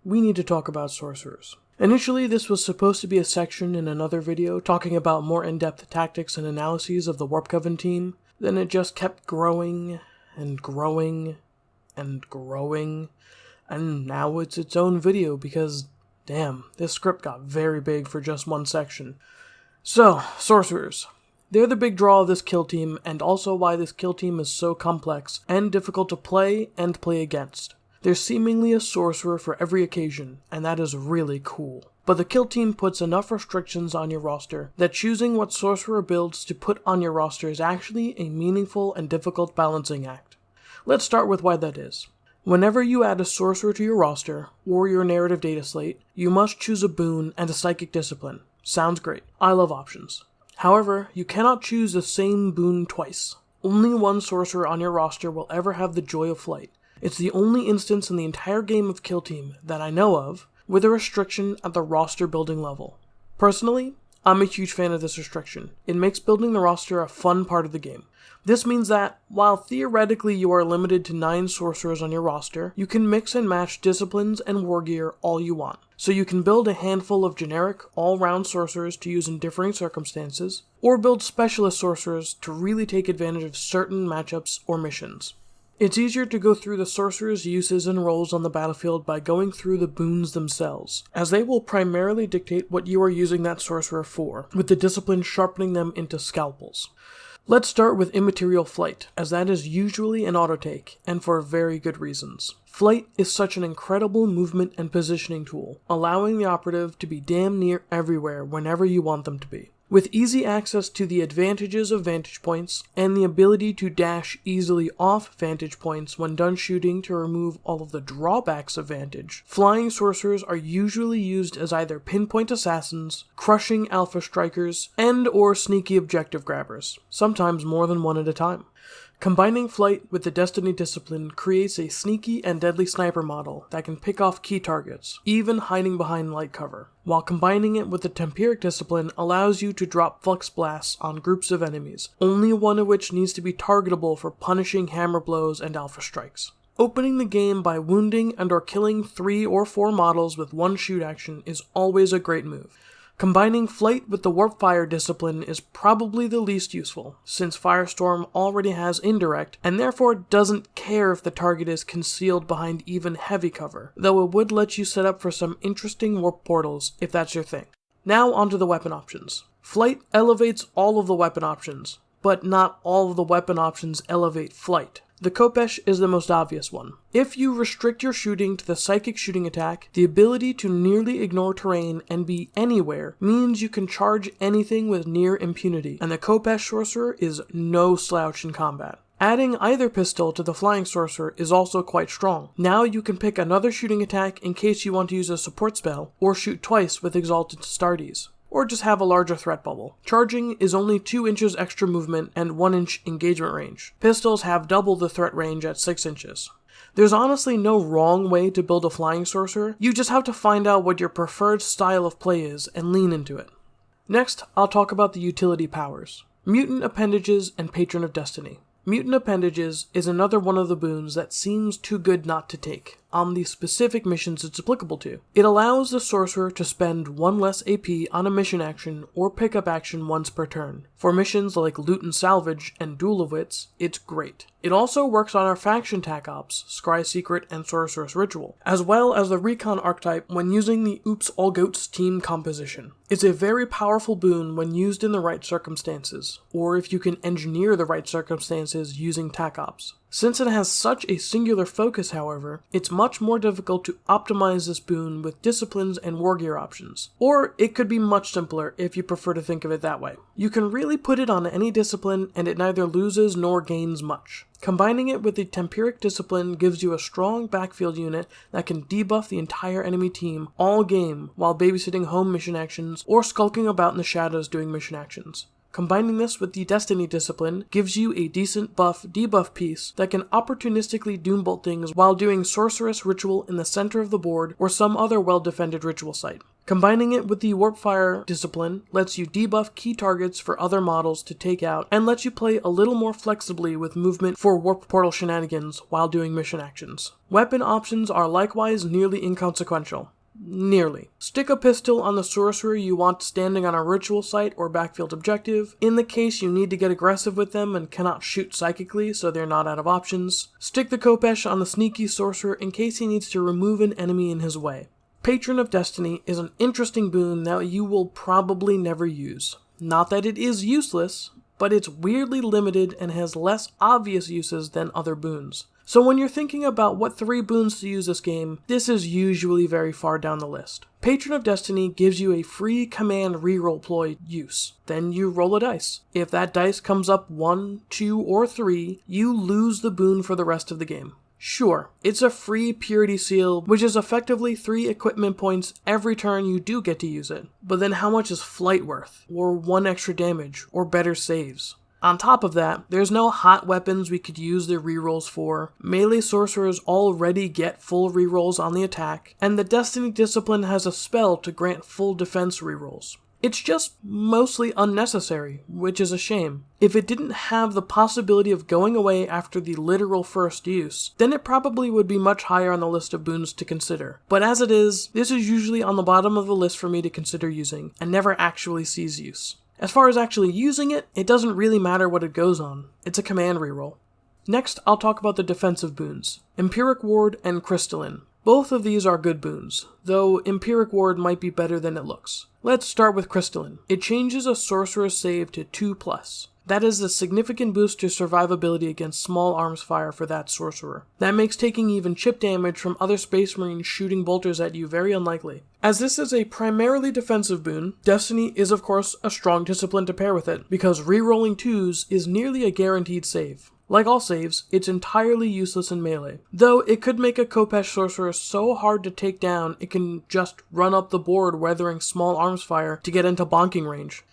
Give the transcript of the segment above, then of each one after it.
we need to talk about sorcerers. Initially, this was supposed to be a section in another video talking about more in-depth tactics and analyses of the Warpcoven team, then it just kept growing and growing and growing, and now it's its own video because, damn, this script got very big for just one section. So, sorcerers. They're the big draw of this kill team, and also why this kill team is so complex and difficult to play and play against. There's seemingly a sorcerer for every occasion, and that is really cool. But the kill team puts enough restrictions on your roster that choosing what sorcerer builds to put on your roster is actually a meaningful and difficult balancing act. Let's start with why that is. Whenever you add a sorcerer to your roster, or your narrative data slate, you must choose a boon and a psychic discipline. Sounds great. I love options. However, you cannot choose the same boon twice. Only one sorcerer on your roster will ever have the Joy of Flight. It's the only instance in the entire game of Kill Team that I know of with a restriction at the roster building level. Personally, I'm a huge fan of this restriction. It makes building the roster a fun part of the game. This means that, while theoretically you are limited to 9 sorcerers on your roster, you can mix and match disciplines and war gear all you want. So you can build a handful of generic, all-round sorcerers to use in differing circumstances, or build specialist sorcerers to really take advantage of certain matchups or missions. It's easier to go through the sorcerer's uses and roles on the battlefield by going through the boons themselves, as they will primarily dictate what you are using that sorcerer for, with the discipline sharpening them into scalpels. Let's start with Immaterial Flight, as that is usually an auto-take, and for very good reasons. Flight is such an incredible movement and positioning tool, allowing the operative to be damn near everywhere whenever you want them to be. With easy access to the advantages of vantage points, and the ability to dash easily off vantage points when done shooting to remove all of the drawbacks of vantage, flying sorcerers are usually used as either pinpoint assassins, crushing alpha strikers, and or sneaky objective grabbers, sometimes more than one at a time. Combining flight with the Destiny discipline creates a sneaky and deadly sniper model that can pick off key targets, even hiding behind light cover, while combining it with the Empyric discipline allows you to drop Fluxblasts on groups of enemies, only one of which needs to be targetable for punishing hammer blows and alpha strikes. Opening the game by wounding and or killing 3 or 4 models with one shoot action is always a great move. Combining flight with the Warpfire discipline is probably the least useful, since Firestorm already has indirect, and therefore doesn't care if the target is concealed behind even heavy cover, though it would let you set up for some interesting warp portals if that's your thing. Now onto the weapon options. Flight elevates all of the weapon options, but not all of the weapon options elevate flight. The Khopesh is the most obvious one. If you restrict your shooting to the psychic shooting attack, the ability to nearly ignore terrain and be anywhere means you can charge anything with near impunity, and the Khopesh sorcerer is no slouch in combat. Adding either pistol to the flying sorcerer is also quite strong. Now you can pick another shooting attack in case you want to use a support spell, or shoot twice with Exalted Astartes, or just have a larger threat bubble. Charging is only 2 inches extra movement and 1 inch engagement range. Pistols have double the threat range at 6 inches. There's honestly no wrong way to build a flying sorcerer, you just have to find out what your preferred style of play is and lean into it. Next, I'll talk about the utility powers. Mutant Appendages and Patron of Destiny. Mutant Appendages is another one of the boons that seems too good not to take, on the specific missions it's applicable to. It allows the sorcerer to spend 1 less AP on a mission action or pickup action once per turn. For missions like Loot and Salvage and Duel of Wits, it's great. It also works on our faction tac ops, Scry Secret and Sorceress Ritual, as well as the Recon archetype when using the Oops All Goats team composition. It's a very powerful boon when used in the right circumstances, or if you can engineer the right circumstances using tac ops. Since it has such a singular focus, however, it's much more difficult to optimize this boon with disciplines and war gear options. Or it could be much simpler if you prefer to think of it that way. You can really put it on any discipline and it neither loses nor gains much. Combining it with the Empyric discipline gives you a strong backfield unit that can debuff the entire enemy team all game while babysitting home mission actions or skulking about in the shadows doing mission actions. Combining this with the Destiny discipline gives you a decent buff-debuff piece that can opportunistically Doombolt things while doing Sorceress Ritual in the center of the board or some other well-defended ritual site. Combining it with the Warpfire discipline lets you debuff key targets for other models to take out, and lets you play a little more flexibly with movement for warp portal shenanigans while doing mission actions. Weapon options are likewise nearly inconsequential. Nearly. Stick a pistol on the Sorcerer you want standing on a ritual site or backfield objective, in the case you need to get aggressive with them and cannot shoot psychically so they're not out of options. Stick the Khopesh on the sneaky Sorcerer in case he needs to remove an enemy in his way. Patron of Destiny is an interesting boon that you will probably never use. Not that it is useless, but it's weirdly limited and has less obvious uses than other boons. So when you're thinking about what 3 boons to use this game, this is usually very far down the list. Patron of Destiny gives you a free command reroll ploy use. Then you roll a dice. If that dice comes up 1, 2, or 3, you lose the boon for the rest of the game. Sure, it's a free Purity Seal, which is effectively 3 equipment points every turn you do get to use it. But then how much is Flight worth? Or 1 extra damage? Or better saves? On top of that, there's no hot weapons we could use the rerolls for, melee sorcerers already get full rerolls on the attack, and the Destiny discipline has a spell to grant full defense rerolls. It's just mostly unnecessary, which is a shame. If it didn't have the possibility of going away after the literal first use, then it probably would be much higher on the list of boons to consider. But as it is, this is usually on the bottom of the list for me to consider using, and never actually sees use. As far as actually using it, it doesn't really matter what it goes on. It's a command reroll. Next, I'll talk about the defensive boons, Empyric Ward and Crystalline. Both of these are good boons, though Empyric Ward might be better than it looks. Let's start with Crystalline. It changes a Sorcerer's save to 2+. That is a significant boost to survivability against small arms fire for that Sorcerer. That makes taking even chip damage from other Space Marines shooting bolters at you very unlikely. As this is a primarily defensive boon, Destiny is of course a strong discipline to pair with it, because rerolling 2s is nearly a guaranteed save. Like all saves, it's entirely useless in melee, though it could make a Khopesh Sorcerer so hard to take down it can just run up the board weathering small arms fire to get into bonking range.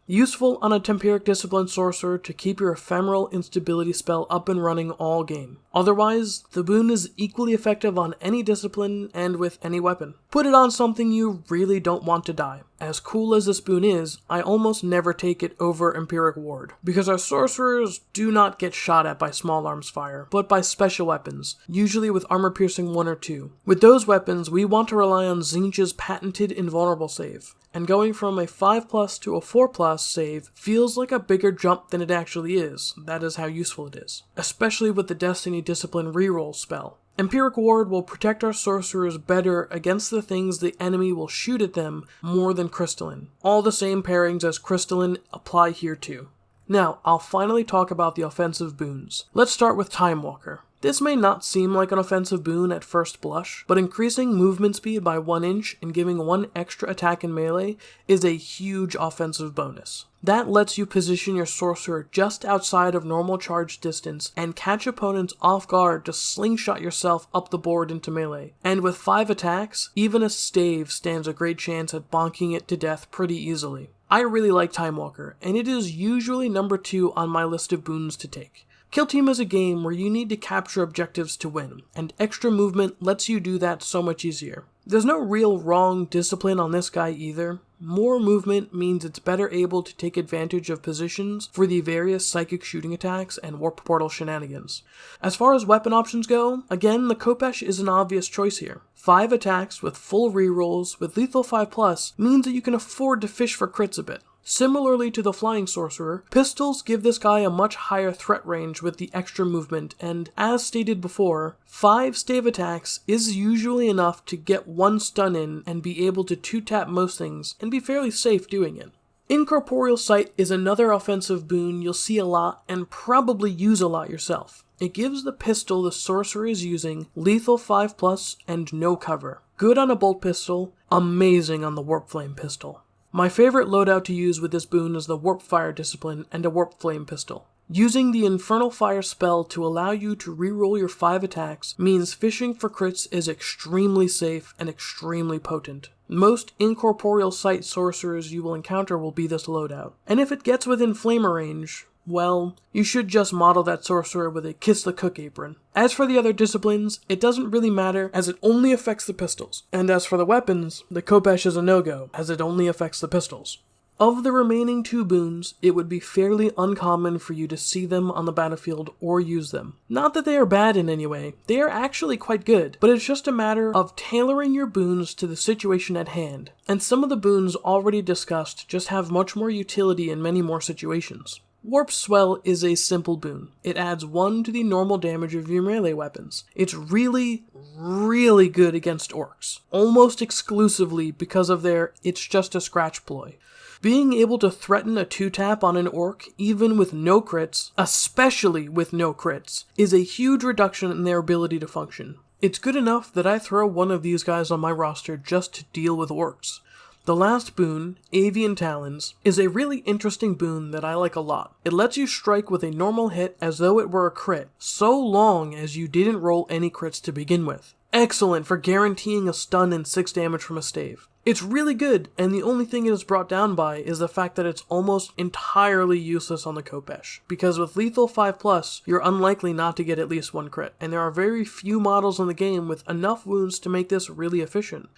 Useful on a Temperic Discipline Sorcerer to keep your Ephemeral Instability spell up and running all game. Otherwise, the boon is equally effective on any discipline and with any weapon. Put it on something you really don't want to die. As cool as this boon is, I almost never take it over Empyric Ward, because our Sorcerers do not get shot at by small arms fire, but by special weapons, usually with armor piercing 1 or 2. With those weapons, we want to rely on Tzeentch's patented invulnerable save, and going from a 5+ to a 4+ save feels like a bigger jump than it actually is. That is how useful it is, especially with the Destiny Discipline reroll spell. Empyric Ward will protect our Sorcerers better against the things the enemy will shoot at them more than Crystalline. All the same pairings as Crystalline apply here too. Now, I'll finally talk about the offensive boons. Let's start with Time Walker. This may not seem like an offensive boon at first blush, but increasing movement speed by 1 inch and giving 1 extra attack in melee is a huge offensive bonus. That lets you position your Sorcerer just outside of normal charge distance and catch opponents off guard to slingshot yourself up the board into melee. And with 5 attacks, even a stave stands a great chance at bonking it to death pretty easily. I really like Time Walker, and it is usually number 2 on my list of boons to take. Kill Team is a game where you need to capture objectives to win, and extra movement lets you do that so much easier. There's no real wrong discipline on this guy either. More movement means it's better able to take advantage of positions for the various psychic shooting attacks and warp portal shenanigans. As far as weapon options go, again the Khopesh is an obvious choice here. 5 attacks with full rerolls with lethal 5+ means that you can afford to fish for crits a bit. Similarly to the Flying Sorcerer, pistols give this guy a much higher threat range with the extra movement, and as stated before, 5 stave attacks is usually enough to get 1 stun in and be able to 2-tap most things and be fairly safe doing it. Incorporeal Sight is another offensive boon you'll see a lot and probably use a lot yourself. It gives the pistol the Sorcerer is using lethal 5+ and no cover. Good on a bolt pistol, amazing on the Warp Flame pistol. My favorite loadout to use with this boon is the Warpfire discipline and a Warp Flame pistol. Using the Infernal Fire spell to allow you to reroll your 5 attacks means fishing for crits is extremely safe and extremely potent. Most Incorporeal Sight sorcerers you will encounter will be this loadout. And if it gets within flamer range, well, you should just model that sorcerer with a kiss the cook apron. As for the other disciplines, it doesn't really matter as it only affects the pistols. And as for the weapons, the Khopesh is a no-go as it only affects the pistols. Of the remaining 2 boons, it would be fairly uncommon for you to see them on the battlefield or use them. Not that they are bad in any way, they are actually quite good, but it's just a matter of tailoring your boons to the situation at hand. And some of the boons already discussed just have much more utility in many more situations. Warp Swell is a simple boon. It adds 1 to the normal damage of your melee weapons. It's really good against orcs, almost exclusively because of their it's just a scratch ploy. Being able to threaten a 2-tap on an orc, even with no crits, especially with no crits, is a huge reduction in their ability to function. It's good enough that I throw one of these guys on my roster just to deal with orcs. The last boon, Avian Talons, is a really interesting boon that I like a lot. It lets you strike with a normal hit as though it were a crit, so long as you didn't roll any crits to begin with. Excellent for guaranteeing a stun and 6 damage from a stave. It's really good, and the only thing it is brought down by is the fact that it's almost entirely useless on the Khopesh, because with lethal 5+, you're unlikely not to get at least 1 crit, and there are very few models in the game with enough wounds to make this really efficient.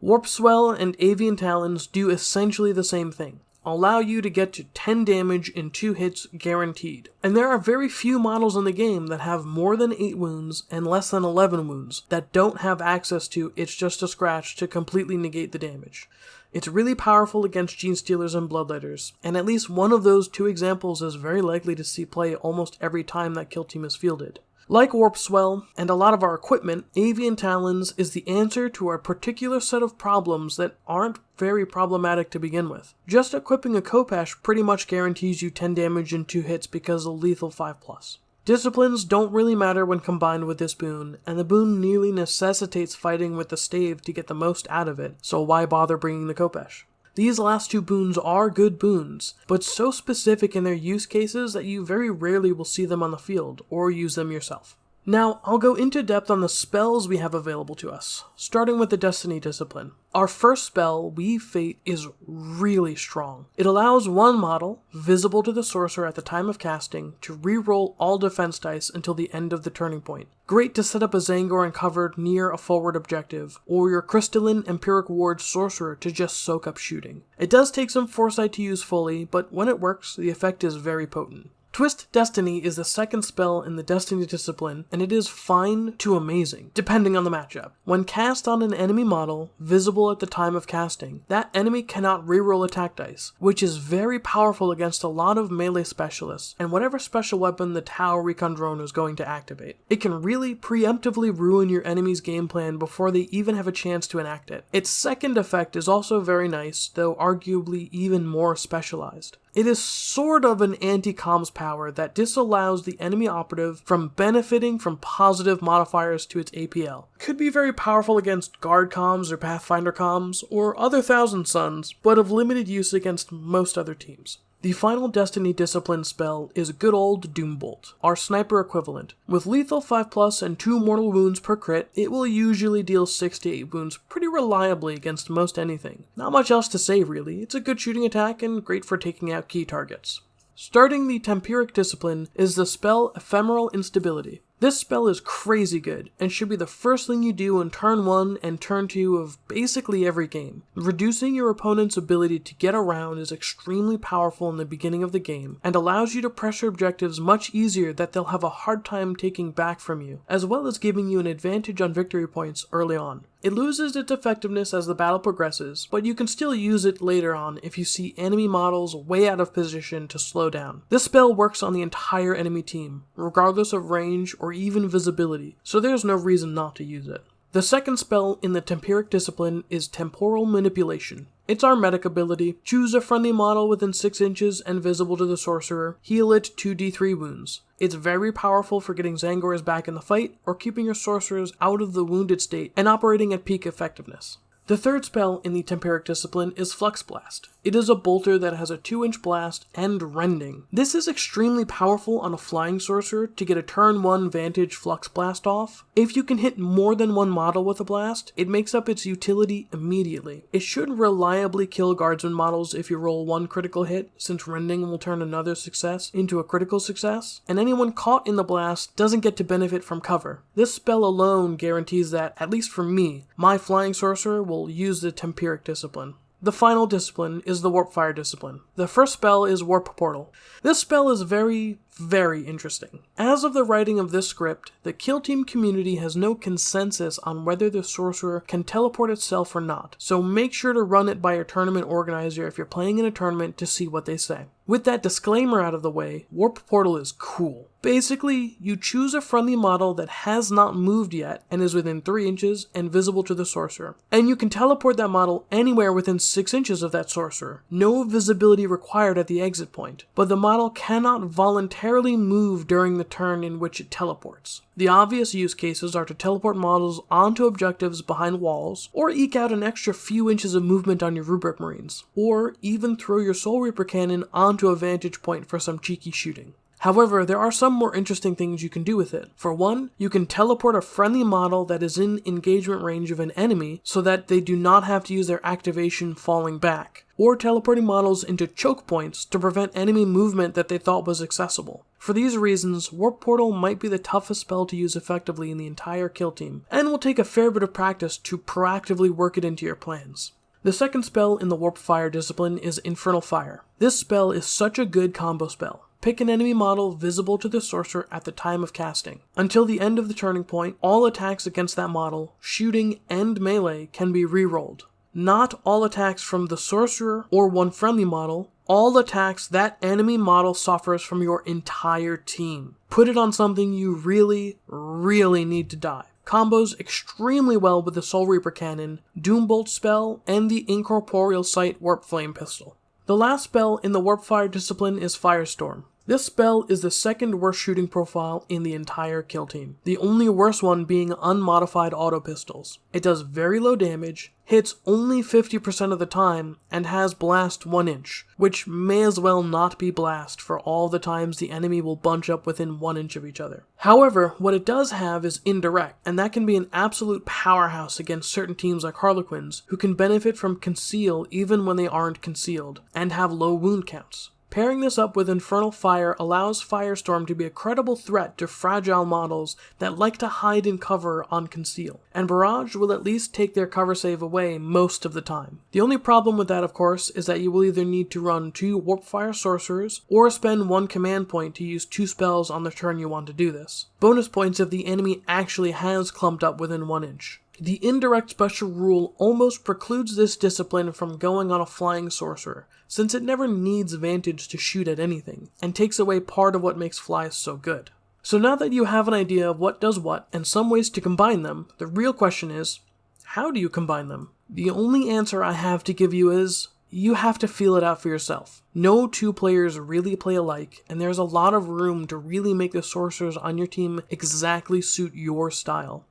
Warp Swell and Avian Talons do essentially the same thing. Allow you to get to 10 damage in 2 hits guaranteed. And there are very few models in the game that have more than 8 wounds and less than 11 wounds that don't have access to It's Just a Scratch to completely negate the damage. It's really powerful against Gene Stealers and Bloodletters, and at least one of those 2 examples is very likely to see play almost every time that kill team is fielded. Like Warp Swell, and a lot of our equipment, Avian Talons is the answer to a particular set of problems that aren't very problematic to begin with. Just equipping a Khopesh pretty much guarantees you 10 damage in 2 hits because of lethal 5+. Disciplines don't really matter when combined with this boon, and the boon nearly necessitates fighting with the stave to get the most out of it, so why bother bringing the Khopesh? These last 2 boons are good boons, but so specific in their use cases that you very rarely will see them on the field, or use them yourself. Now, I'll go into depth on the spells we have available to us, starting with the Destiny discipline. Our first spell, Weave Fate, is really strong. It allows one model, visible to the Sorcerer at the time of casting, to reroll all defense dice until the end of the turning point. Great to set up a Zangoran covered near a forward objective, or your Crystalline Empyric Ward Sorcerer to just soak up shooting. It does take some foresight to use fully, but when it works, the effect is very potent. Twist Destiny is the second spell in the Destiny discipline, and it is fine to amazing, depending on the matchup. When cast on an enemy model, visible at the time of casting, that enemy cannot reroll attack dice, which is very powerful against a lot of melee specialists, and whatever special weapon the Tau Recon Drone is going to activate. It can really preemptively ruin your enemy's game plan before they even have a chance to enact it. Its second effect is also very nice, though arguably even more specialized. It is sort of an anti-comms power that disallows the enemy operative from benefiting from positive modifiers to its APL. Could be very powerful against Guard comms or Pathfinder comms, or other Thousand Suns, but of limited use against most other teams. The final Destiny discipline spell is good old Doombolt, our sniper equivalent. With lethal 5+ and 2 mortal wounds per crit, it will usually deal 6 to 8 wounds pretty reliably against most anything. Not much else to say really, it's a good shooting attack and great for taking out key targets. Starting the Empyric discipline is the spell Ephemeral Instability. This spell is crazy good, and should be the first thing you do in turn 1 and turn 2 of basically every game. Reducing your opponent's ability to get around is extremely powerful in the beginning of the game, and allows you to pressure objectives much easier that they'll have a hard time taking back from you, as well as giving you an advantage on victory points early on. It loses its effectiveness as the battle progresses, but you can still use it later on if you see enemy models way out of position to slow down. This spell works on the entire enemy team, regardless of range or even visibility, so there's no reason not to use it. The second spell in the Empyric discipline is Temporal Manipulation. It's our medic ability. Choose a friendly model within 6 inches and visible to the Sorcerer. Heal it 2d3 wounds. It's very powerful for getting Zangors back in the fight, or keeping your Sorcerers out of the wounded state and operating at peak effectiveness. The third spell in the Empyric discipline is Fluxblast. It is a bolter that has a 2-inch blast and rending. This is extremely powerful on a flying sorcerer to get a turn 1 vantage Fluxblast off. If you can hit more than one model with a blast, it makes up its utility immediately. It should reliably kill guardsman models if you roll one critical hit, since rending will turn another success into a critical success, and anyone caught in the blast doesn't get to benefit from cover. This spell alone guarantees that, at least for me, my flying sorcerer will use the Empyric discipline. The final discipline is the Warpfire discipline. The first spell is Warp Portal. This spell is very interesting. As of the writing of this script, the Kill Team community has no consensus on whether the sorcerer can teleport itself or not, so make sure to run it by your tournament organizer if you're playing in a tournament to see what they say. With that disclaimer out of the way, Warp Portal is cool. Basically, you choose a friendly model that has not moved yet and is within 3 inches and visible to the sorcerer, and you can teleport that model anywhere within 6 inches of that sorcerer. No visibility required at the exit point, but the model cannot voluntarily move during the turn in which it teleports. The obvious use cases are to teleport models onto objectives behind walls, or eke out an extra few inches of movement on your Rubric Marines, or even throw your Soul Reaper cannon onto a vantage point for some cheeky shooting. However, there are some more interesting things you can do with it. For one, you can teleport a friendly model that is in engagement range of an enemy so that they do not have to use their activation falling back, or teleporting models into choke points to prevent enemy movement that they thought was accessible. For these reasons, Warp Portal might be the toughest spell to use effectively in the entire kill team, and will take a fair bit of practice to proactively work it into your plans. The second spell in the Warpfire discipline is Infernal Fire. This spell is such a good combo spell. Pick an enemy model visible to the sorcerer at the time of casting. Until the end of the turning point, all attacks against that model, shooting and melee, can be re-rolled. Not all attacks from the sorcerer or one friendly model, all attacks that enemy model suffers from your entire team. Put it on something you really need to die. Combos extremely well with the Soul Reaper cannon, Doombolt spell, and the Incorporeal Sight Warp Flame pistol. The last spell in the Warpfire discipline is Firestorm. This spell is the second worst shooting profile in the entire kill team, the only worst one being unmodified auto pistols. It does very low damage, hits only 50% of the time, and has blast 1 inch, which may as well not be blast for all the times the enemy will bunch up within 1 inch of each other. However, what it does have is indirect, and that can be an absolute powerhouse against certain teams like Harlequins, who can benefit from conceal even when they aren't concealed, and have low wound counts. Pairing this up with Infernal Fire allows Firestorm to be a credible threat to fragile models that like to hide in cover on conceal, and Barrage will at least take their cover save away most of the time. The only problem with that, of course, is that you will either need to run 2 Warpfire Sorcerers, or spend 1 command point to use 2 spells on the turn you want to do this. Bonus points if the enemy actually has clumped up within 1 inch. The indirect special rule almost precludes this discipline from going on a flying sorcerer, since it never needs vantage to shoot at anything, and takes away part of what makes flies so good. So now that you have an idea of what does what, and some ways to combine them, the real question is, how do you combine them? The only answer I have to give you is, you have to feel it out for yourself. No 2 players really play alike, and there's a lot of room to really make the sorcerers on your team exactly suit your style.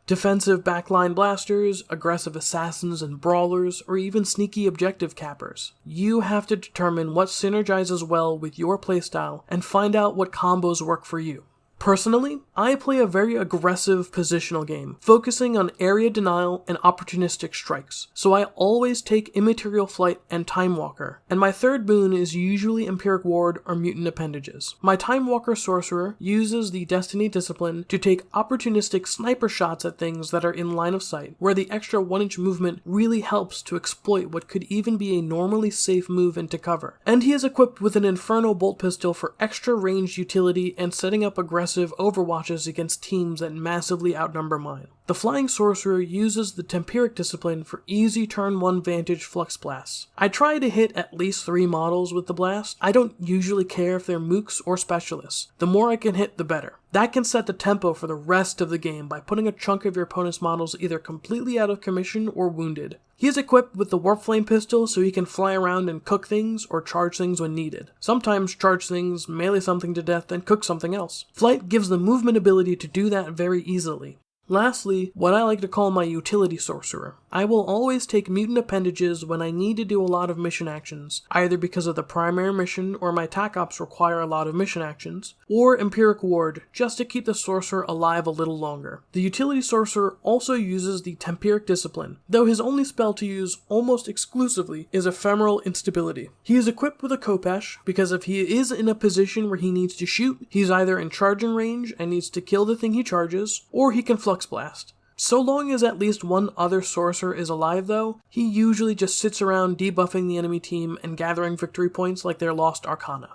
Defensive backline blasters, aggressive assassins and brawlers, or even sneaky objective cappers. You have to determine what synergizes well with your playstyle and find out what combos work for you. Personally, I play a very aggressive positional game, focusing on area denial and opportunistic strikes, so I always take Immaterial Flight and Time Walker, and my third boon is usually Empyric Ward or Mutant Appendages. My Time Walker Sorcerer uses the Destiny discipline to take opportunistic sniper shots at things that are in line of sight, where the extra 1 inch movement really helps to exploit what could even be a normally safe move into cover. And he is equipped with an Inferno Bolt pistol for extra ranged utility and setting up aggressive overwatches against teams that massively outnumber mine. The Flying Sorcerer uses the Empyric discipline for easy turn 1 vantage Fluxblasts. I try to hit at least 3 models with the blast. I don't usually care if they're mooks or specialists. The more I can hit, the better. That can set the tempo for the rest of the game by putting a chunk of your opponent's models either completely out of commission or wounded. He is equipped with the Warp Flame pistol so he can fly around and cook things or charge things when needed. Sometimes charge things, melee something to death, and cook something else. Flight gives the movement ability to do that very easily. Lastly, what I like to call my utility sorcerer. I will always take Mutant Appendages when I need to do a lot of mission actions, either because of the primary mission or my attack ops require a lot of mission actions, or Empyric Ward, just to keep the sorcerer alive a little longer. The utility sorcerer also uses the Empyric Discipline, though his only spell to use almost exclusively is Ephemeral Instability. He is equipped with a Khopesh because if he is in a position where he needs to shoot, he's either in charging range and needs to kill the thing he charges, or he can Fluxblast. So long as at least one other sorcerer is alive though, he usually just sits around debuffing the enemy team and gathering victory points like their lost arcana.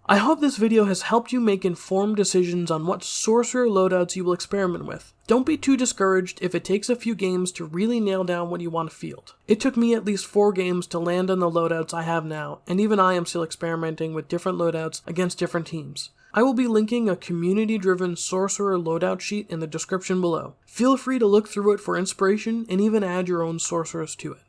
I hope this video has helped you make informed decisions on what sorcerer loadouts you will experiment with. Don't be too discouraged if it takes a few games to really nail down what you want to field. It took me at least 4 games to land on the loadouts I have now, and even I am still experimenting with different loadouts against different teams. I will be linking a community-driven sorcerer loadout sheet in the description below. Feel free to look through it for inspiration and even add your own sorcerers to it.